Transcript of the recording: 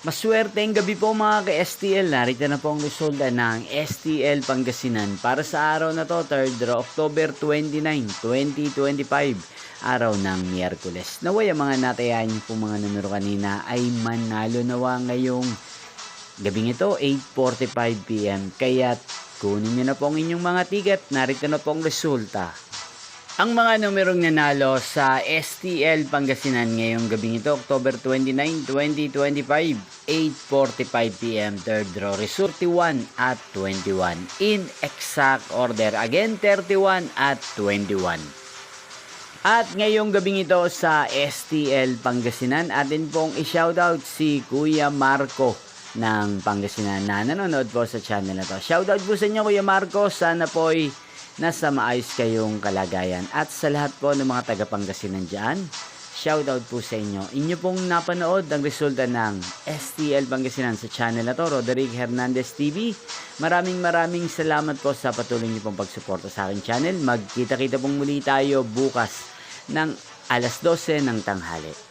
Maswerteng gabi po mga ka-STL. Narito na po ang resulta ng STL Pangasinan para sa araw na to, 3rd October 29, 2025, araw ng Miyerkules. Naway ang mga natayaan niyo po mga numero kanina ay manalo nawa ngayong gabing ito, 8:45 PM. Kaya kunin niyo na po ang inyong mga ticket. Narito na po ang resulta. Ang mga numerong nanalo sa STL Pangasinan ngayong gabing ito, October 29, 2025, 8:45 PM, third draw result 31 at 21. In exact order, again 31 at 21. At ngayong gabing ito sa STL Pangasinan, atin pong i-shoutout si Kuya Marco ng Pangasinan na nanonood po sa channel na to. Shoutout po sa inyo Kuya Marco, sana po'y nasa maayos kayong kalagayan. At sa lahat po ng mga taga-Pangasinan dyan, shoutout po sa inyo. Inyo pong napanood ang resulta ng STL Pangasinan sa channel na to, Roderick Hernandez TV. Maraming salamat po sa patuloy niyo pong pagsuporta sa aking channel. Magkita-kita pong muli tayo bukas ng alas 12 ng tanghali.